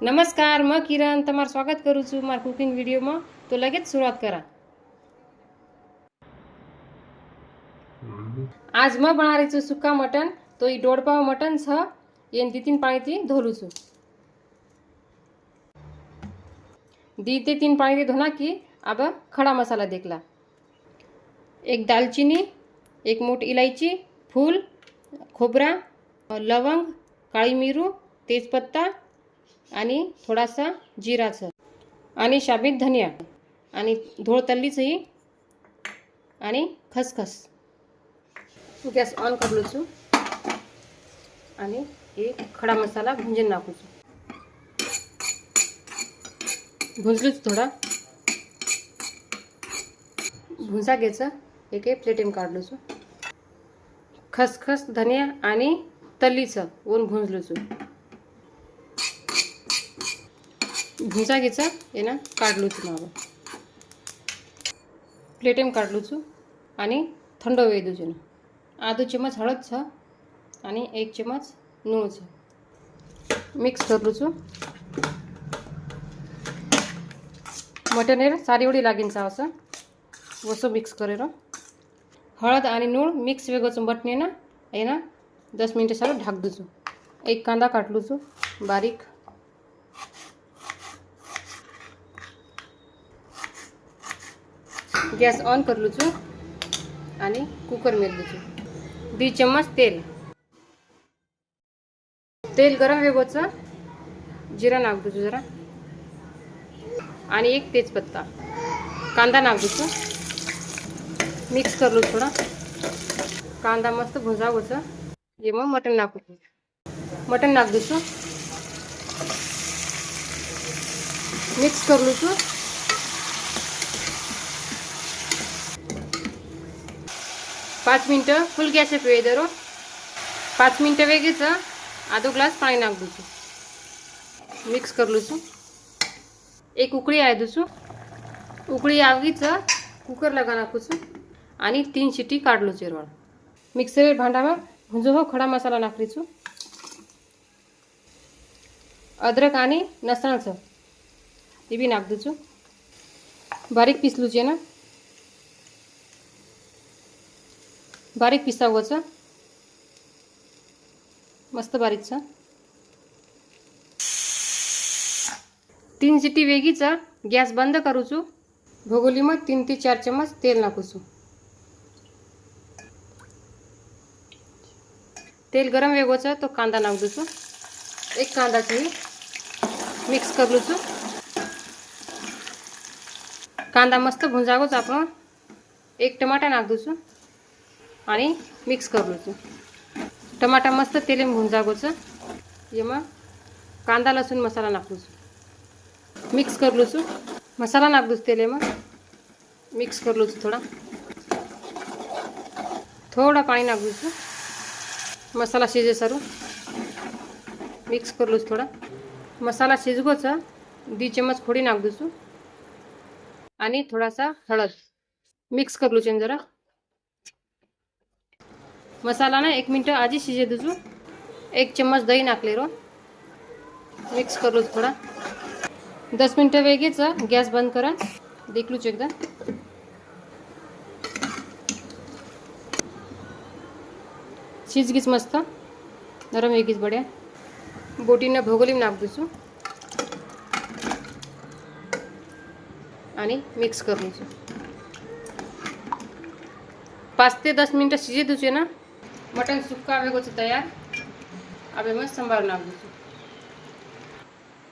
नमस्कार, मैं किरण तमार स्वागत करूँ छू मार कुकिंग वीडियो में। तो लगेच शुरुआत करा। आज मैं बना रही छू सूखा मटन। तो ये 1.5 पाव मटन छ, ये 2-3 पानी थी धोलू छू। 2-3 पानी थी धोना की। अब खड़ा मसाला देखला। एक दालचीनी, एक मोठी इलायची, फूल, खोबरा, लवंग, काळी मिरू, तेजपत्ता आणि थोडासा जिराचं आणि शाबीत धनिया आणि धोळ तल्लीचही आणि खसखस। गॅस ऑन करलो छू आणि एक खडा मसाला भुंजून नाखू छू। भुंजलूच थोडा भुंजा घ्यायचा। एक प्लेटेम काढलो छू। खसखस, धनिया आणि तल्लीचं ओन भुंजलो छू। भुंजा घ्यायचा ये ना काढलो छू। मागं प्लेटेम काढलो छू आणि थंड होई दूजून। आधो चम्मच हळद छ आणि 1 चम्मच नूण छ। मिक्स करलो छू। मटन हेर सारी उडी लागीन चा असं वसो मिक्स करेर। हळद आणि नूण मिक्स वेगोच मटने ना ये ना 10 मिनिट सारो ढाक दू छू। एक कांदा काटलो छू बारीक। गॅस ऑन करलो छू आणि कुकर मेललो छू। 2 चम्मच तेल। तेल गरम वेगोच जिरा नाख दू जरा आणि एक तेजपत्ता। कांदा नाख दू छू। मिक्स करलो थोड़ा। कांदा मस्त भुजावोच। ये मग मटन नाखू छू। मटन नाख दू छू। मिक्स करलो छू। 5 मिनिट फुल गॅस पे दरो। 5 मिनिट वेगेच आधो ग्लास पाणी नाख दू छू। मिक्स करलो छू। एक उकळी आहे दू छू। उकळी आवगीच कुकर लगा नाखू छू आणि 3 शिटी काढलो चिरवण। मिक्सर भांडा में भुंजो हो खड़ा मसाला नाखली छू। अदरक आणि लसणाचं ते बी नाख दू छू। बारीक पिसलू छे ना बारीक पिसावच मस्त बारीक छ। 3 शिटी वेगीच गॅस बंद करू छू। भगोली में 3 ते 4 चम्मच तेल नाखू छू। तेल गरम वेगोच तो कांदा नाख दू छू। एक कांदा चाहिए मिक्स करलू छू। कांदा मस्त भुंजागोच आपण एक टमाटा नाख दू छू आणि मिक्स करलू छू। टमाटा मस्त तेल में भुंजागोच ये मग कांदा लसूण मसाला नाखू छू। मिक्स करलू छू। मसाला नाख दू तेल में मिक्स करलू छू। थोड़ा पानी नाख दू छू। मसाला शिजे सारू मिक्स करलू छू। थोड़ा मसाला शिजगोच 2 चम्मच खोडी नाख दू छू आणि थोडासा हळद मिक्स करलू छे जरा। मसाला ना 1 मिनिट आजी शिजे दू छू। 1 चम्मच दही नाखले रो मिक्स करलू थोड़ा। 10 मिनिट वेगेच गॅस बंद करा। देखलू छे एकदा शिजगीच मस्त नरम वेगीच बढिया। बोटीने भोगोली में नाख दू छू आणि मिक्स करलू छू। 5 ते 10 मिनिट शिजे दू छे ना मटन सुक्का वेगोच तैयार। अब मैं संभार नाख दू छू।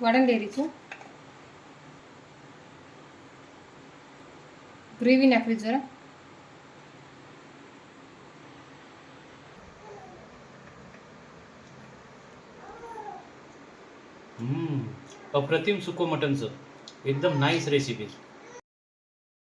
वाढन दे छू। ग्रेवी नाखली जरा। अप्रतिम सुको मटनचं एकदम नाईस रेसिपी।